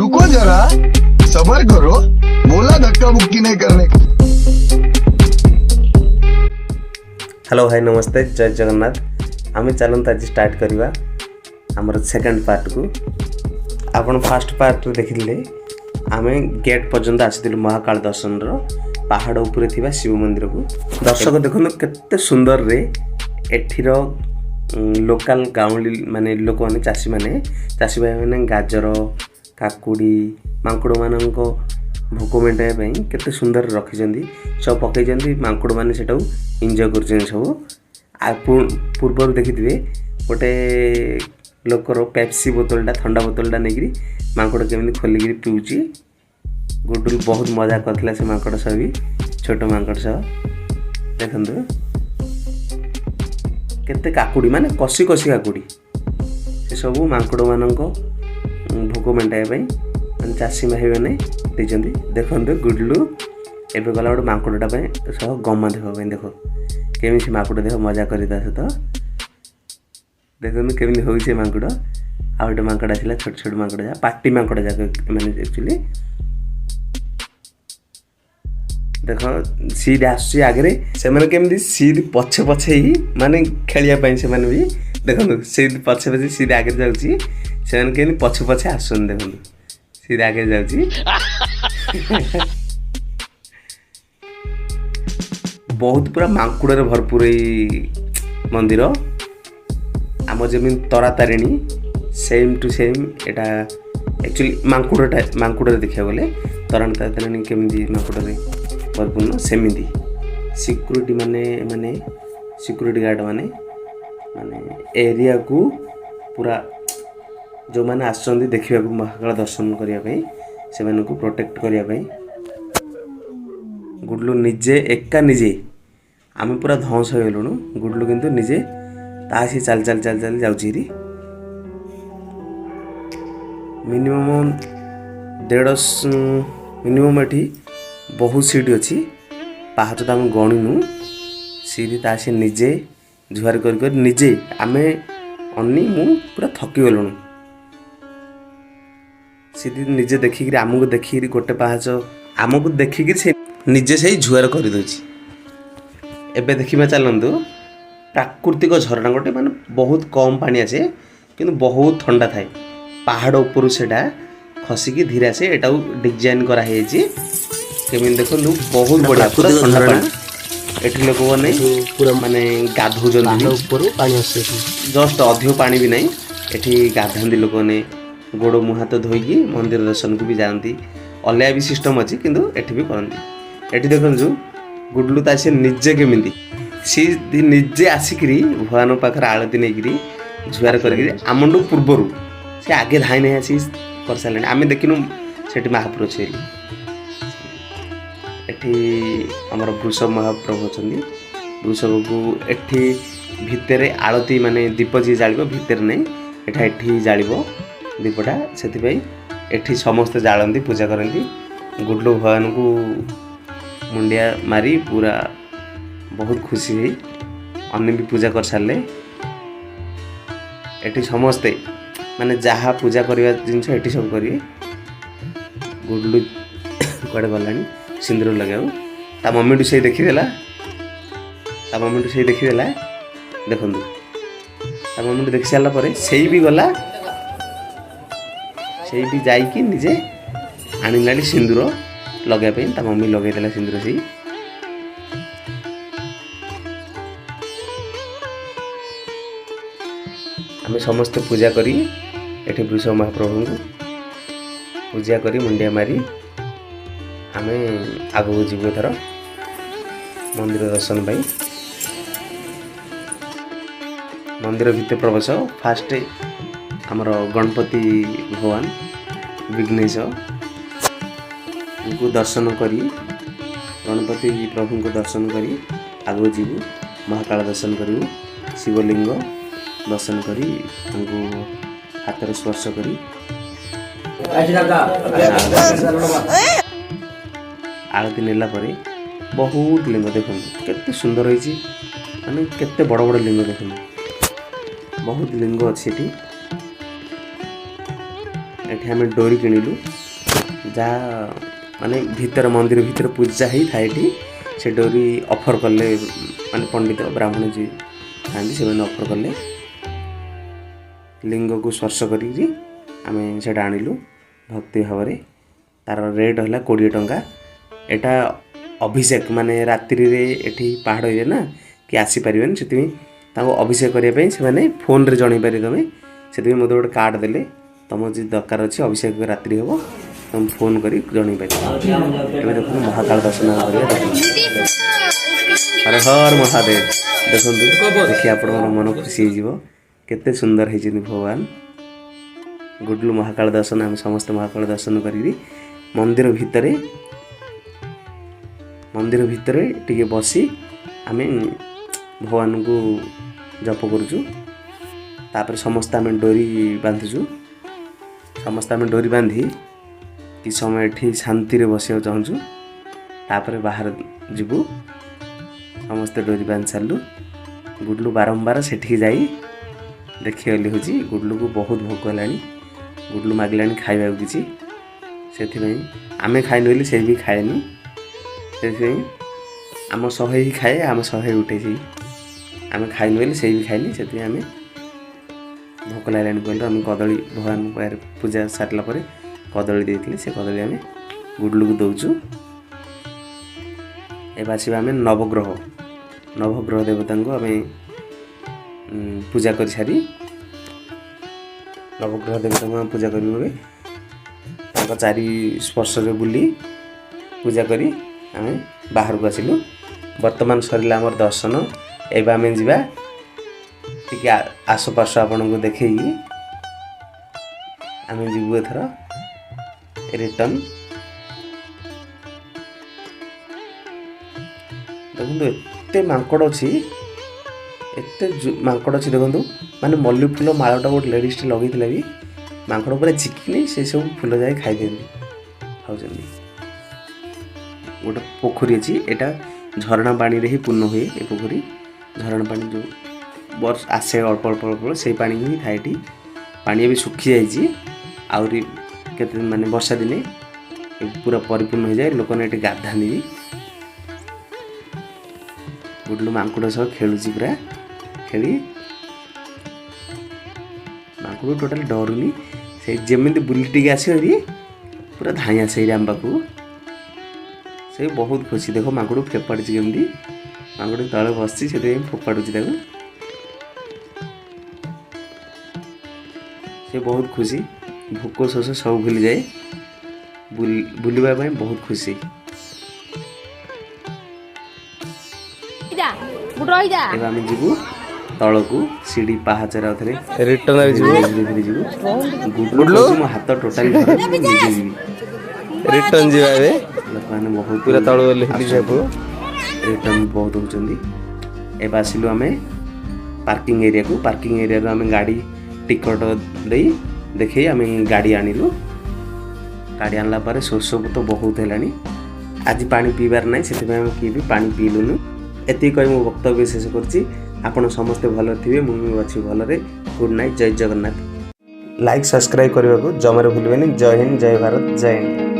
रुको जरा, सबर करो, बोला धक्का मुक्की नहीं करने का। हेलो हाय नमस्ते जय जगन्नाथ। आम चलते आज स्टार्ट करवा आमर सेकेंड पार्ट को। आपन फास्ट पार्ट देखिले आम गेट पर्यंत आसी महाकाल दर्शन पहाड़ उपरे थिबा शिव मंदिर को। दर्शक देखो केते सुंदर रे एठीर लोकल गाँवली माने लोक माने चाषी भाई माने गाजर काकुड़ी मांकुड़ मानक भोक मेटाई केते सुंदर रखिछन्ती सब पकईछन्ती। मांकुड़ माने सेटाउ एंजॉय करछन्ती सब। आ पूर्व देखिथिबे गोटे लोकर पेप्सी बोतलटा ठंडा बोतलटा नेगिरी मांकुड़ केमिति खोलिकी पिउची। गुडुल बहुत मजा करथिला से मांकड़ सब भी छोट मांकड़ सब देखंतु केते काकुड़ी माने कसी कसी काकुड़ी से सब मांकड़ मानक भोक मेटाई माने चाषी भाई मैंने देइछन्ती। देखंतु गुडलू एबे गला गोटे मांकुड़टा सह गमा देखाई देख केमी से मांकुड़ देख मजा करी ता सहित देखंतु केमी होई से मांकुड़। आ गोटे मांकड़ आसिला छोट छोट मांकड़ जा पाटी मांकड़ जाक माने एक्चुअली देख सीड आसुची आगे से मैंने केमती सीड पछे पछे ही माने खेलिया से भी देखो सीड पछे पछे सीड आगे जाऊँगी से केमती पछे पछे आसन देखो सीड आगे जाऊँगी। बहुत पूरा मांकुड़े भरपूर मंदिर आम जमी तरा Tarini same to same Etah actually मांकुड़े देखा गले तरा तारिणी केमती मांकुड़े भरपूर्ण सेमिति सिक्यूरीटी माने सिक्यूरीटी गार्ड माने एरिया को पूरा जो माने आसछन्ती देखिबा को महाकाल दर्शन करिया पई से माने को प्रोटेक्ट करिया पई गुडलू निजे एका निजे आमे पूरा धंस हो गेलुनु। गुडलू किंतु निजे तासी चल चल चल चल जाउची री मिनिमम 150 मिनिमम एठी बहुत सीढ़ी अच्छी पहाच तो आम गणिनु सीढ़ी तासी निजे जुआर कर निजे आमे अनी मु पूरा थकी गलुनु सीढ़ी निजे देखिक आमको देखिक गोटे पहाच आमको देखिक से निजे से जुआर कर दउची। एबे देखिबा चलंतु प्राकृतिक झरना गोटे माने बहुत कम पानी आसे किंतु बहुत ठंडा थाए पहाड़ ऊपर सेटा खसिकी धीरे से एटा डिजाइन करा हेची केमिन देखो बहुत बढ़िया पूरा ठंडा पानी एठी लोक माने पूरा माने गाधौ जंदी ऊपर पानी आसे जस्ट अधिक पानी भी नहीं एठी गाधंदी लोक माने गोड़ मुंह हाथ धोइकी मंदिर दर्शन को भी जानती अलया भी सिस्टम अछि किंतु एठी भी करंती। एठी देखन जो गुडलू तासे निजे केमिति सी निजे आसिकरी भगवान पाखर आळती नेगिरी जुआर करके आमंडू पूर्वरु से आगे धाई नहीं आसी कर साले आमे देखिनु सेठी महाप्रभु छेली एठी हमर वृषभ महाप्रभु अछंदी। वृषभ को एठी भितरे आळती माने दीप जी जालिबो भितर नै एठा एठी जालिबो दीपटा सेति पई एठी समस्त जाळंती पूजा करंती। गुडलू भगवान को मुंडिया मारी पूरा बहुत खुशी है अन्य भी पूजा कर सारे एठी समस्ते माने जहाँ पूजा करवा जिनस एठी सब करिए। गुडलू कुआडे गलानी सिंदूर लगाऊ ता मम्मी से देखीदेला देखु ता मम्मी देखी सारा पर से भी गला से भी जाइकी निजे आनिलानी सिंदूर लगाई ता मम्मी लगेदेला सिंदूर से आम समस्त पूजा करी एठी वृषभ महाप्रभु को पूजा करी मुंडिया मारी आम आगू जीवु एथर मंदिर दर्शन पाई। मंदिर भितर प्रवेश फास्ट आमर गणपति भगवान विघ्नेश उनको दर्शन करी गणपति प्रभु को दर्शन करी आगू जीवु महाकाल दर्शन करूँ शिवलिंग दर्शन करी उनको हाथ स्पर्श करी आरती नेला परे बहुत लिंग देखो केते सुंदर होइछि माने केते बड़ बड़ लिंग देखो बहुत लिंग अछि एठी ଏଠି ଆମେ ଡୋରି କିଣିଲୁ ଯାହା ମାନେ ଭିତରେ ମନ୍ଦିର ଭିତରେ ପୂଜା ହେଇଥାଏ ଏଠି ସେ ଡୋରି ଅଫର୍ କଲେ ମାନେ ପଣ୍ଡିତ ବ୍ରାହ୍ମଣ ଯିଏ ଥାଆନ୍ତି ସେମାନେ ଅଫର୍ କଲେ ଲିଙ୍ଗକୁ ସ୍ପର୍ଶ କରିକି ଆମେ ସେଇଟା ଆଣିଲୁ ଭକ୍ତି ଭାବରେ ତାର ରେଟ୍ ହେଲା 20 ଟଙ୍କା ଏଟା ଅଭିଷେକ ମାନେ ରାତ୍ରିରେ ଏଠି ପାହାଡ଼ ଏରିଆ ନା କି ଆସିପାରିବେନି ସେଥିପାଇଁ ତାଙ୍କୁ ଅଭିଷେକ କରିବା ପାଇଁ ସେମାନେ ଫୋନ୍ରେ ଜଣାଇ ପାରିବେ ତୁମେ ସେଥିପାଇଁ ମୋତେ ଗୋଟେ କାର୍ଡ଼ ଦେଲେ ତୁମର ଯଦି ଦରକାର ଅଛି ଅଭିଷେକ ରାତ୍ରି ହେବ ତୁମେ ଫୋନ୍ କରି ଜଣାଇ ପାରିବ ଏବେ ଦେଖନ୍ତୁ ମହାକାଳ ଦର୍ଶନ କରିବା ହର ହର ମହାଦେବ ଦେଖନ୍ତୁ ଦେଖି ଆପଣଙ୍କର ମନ ଖୁସି ହେଇଯିବ କେତେ ସୁନ୍ଦର ହେଇଛନ୍ତି ଭଗବାନ ଗୁଡଲୁ ମହାକାଳ ଦର୍ଶନ ଆମେ ସମସ୍ତେ ମହାକାଳ ଦର୍ଶନ କରିକି ମନ୍ଦିର ଭିତରେ ଟିକେ ବସି ଆମେ ଭଗବାନଙ୍କୁ ଜପ କରୁଛୁ ତାପରେ ସମସ୍ତେ ଆମେ ଡୋରି ବାନ୍ଧିଛୁ ସମସ୍ତେ ଆମେ ଡୋରି ବାନ୍ଧି କିଛି ସମୟ ଏଠି ଶାନ୍ତିରେ ବସିବାକୁ ଚାହୁଁଛୁ ତାପରେ ବାହାର ଯିବୁ ସମସ୍ତେ ଡୋରି ବାନ୍ଧି ସାରିଲୁ ଗୁଡଲୁ ବାରମ୍ବାର ସେଠିକି ଯାଇ ଦେଖିଗଲି ହେଉଛି ଗୁଡଲୁକୁ ବହୁତ ଭୋକ ହେଲାଣି ଗୁଡଲୁ ମାଗିଲାଣି ଖାଇବାକୁ କିଛି ସେଥିପାଇଁ ଆମେ ଖାଇନୁ ବୋଲି ସେ ବି ଖାଏନି ସେଥିପାଇଁ ଆମ ଶହେ ହିଁ ଖାଏ ଆମ ଶହେ ଉଠେଇଛି ଆମେ ଖାଇନୁ ବୋଲି ସେ ବି ଖାଇନି ସେଥିପାଇଁ ଆମେ ଭୋକ ଲାଗିଲାଣି କହିଲୁ ଆମେ କଦଳୀ ଭଗବାନଙ୍କ ପାଖରେ ପୂଜା ସାରିଲା ପରେ କଦଳୀ ଦେଇଥିଲେ ସେ କଦଳୀ ଆମେ ଗୁଡଲୁକୁ ଦେଉଛୁ ଏବେ ଆସିବା ଆମେ ନବଗ୍ରହ ଦେବତାଙ୍କୁ ଆମେ ପୂଜା କରିସାରି ନବଗ୍ରହ ଦେବତାଙ୍କୁ ଆମେ ପୂଜା କରିବୁ ଏବେ ତାଙ୍କ ଚାରି ସ୍ପର୍ଶରେ ବୁଲି ପୂଜା କରି ଆମେ ବାହାରକୁ ଆସିଲୁ ବର୍ତ୍ତମାନ ସରିଲା ଆମର ଦର୍ଶନ ଏବେ ଆମେ ଯିବା ଟିକେ ଆସପାସ ଆପଣଙ୍କୁ ଦେଖେଇକି ଆମେ ଯିବୁ ଏଥର ରିଟର୍ନ ଦେଖନ୍ତୁ ଏତେ ମାଙ୍କଡ଼ ଅଛି ଦେଖନ୍ତୁ ମାନେ ମଲ୍ଲି ଫୁଲ ମାଳଟା ଗୋଟେ ଲେଡ଼ିସ୍ଟେ ଲଗେଇଥିଲା ବି ମାଙ୍କଡ଼ ଉପରେ ଚିକିନି ସେ ସବୁ ଫୁଲ ଯାଇ ଖାଇଦିଅନ୍ତି ଖାଉଛନ୍ତି ଗୋଟେ ପୋଖରୀ ଅଛି ଏଇଟା ଝରଣା ପାଣିରେ ହିଁ ପୂର୍ଣ୍ଣ ହୁଏ ଏ ପୋଖରୀ ଝରଣା ପାଣି ଯେଉଁ ଆସେ ଅଳ୍ପ ସେଇ ପାଣି ହିଁ ଥାଏ ଏଠି ପାଣି ଏବେ ଶୁଖିଯାଇଛି ଆହୁରି କେତେ ମାନେ ବର୍ଷା ଦିନେ ପୁରା ପରିପୂର୍ଣ୍ଣ ହୋଇଯାଏ ଲୋକମାନେ ଏଠି ଗାଧାନ୍ତି ବି ଗୁଡଲୁ ମାଙ୍କଡ଼ ସହ ଖେଳୁଛି ପୁରା ଖେଳି ମାଙ୍କଡ଼ ଟୋଟାଲି ଡରୁନି ସେ ଯେମିତି ବୁଲି ଟିକେ ଆସିବ ପୁରା ଧାଇଁ ଆସେ ଆମ ପାଖକୁ ସେ ବହୁତ ଖୁସି ଦେଖ ମାଙ୍କଡ଼ ଫୋପାଡ଼ୁଛି କେମିତି ମାଙ୍କଡ଼ ତଳେ ବସିଛି ସେଥିପାଇଁ ଫୋପାଡ଼ୁଛି ତାକୁ ସେ ବହୁତ ଖୁସି ଭୋକ ଶୋଷ ସବୁ ଭୁଲିଯାଏ ବୁଲିବା ପାଇଁ ବହୁତ ଖୁସି ଏବେ ଆମେ ଯିବୁ ତଳକୁ ସିଡ଼ି ପାହାଚରେ ଆଉଥରେ ରିଟର୍ନ ଯିବୁ ଗୁଡଲୁ ମୋ ହାତ ଟୋଟାଲି ନିଜେ ଯିବି ରିଟର୍ନ ଯିବା ଏବେ ଲୋକମାନେ ବହୁତ ପୁରା ତଳ ରିଟର୍ନ ବହୁତ ହେଉଛନ୍ତି ଏବେ ଆସିଲୁ ଆମେ ପାର୍କିଂ ଏରିଆରୁ ଆମେ ଗାଡ଼ି ଟିକଟ ଦେଇ ଦେଖେଇ ଆମେ ଗାଡ଼ି ଆଣିଲୁ ଗାଡ଼ି ଆଣିଲା ପରେ ଶୋଷ ତ ବହୁତ ହେଲାଣି ଆଜି ପାଣି ପିଇବାର ନାହିଁ ସେଥିପାଇଁ ଆମେ କିଏ ବି ପାଣି ପିଇଲୁନୁ ଏତିକି କହି ମୁଁ ବକ୍ତବ୍ୟ ଶେଷ କରୁଛି ଆପଣ ସମସ୍ତେ ଭଲରେ ଥିବେ ମୁଁ ବି ଅଛି ଭଲରେ ଗୁଡ୍ ନାଇଟ୍ ଜୟ ଜଗନ୍ନାଥ ଲାଇକ୍ ସବସ୍କ୍ରାଇବ୍ କରିବାକୁ ଜମାରୁ ଭୁଲିବେନି ଜୟ ହିନ୍ଦ ଜୟ ଭାରତ ଜୟ ହିନ୍ଦ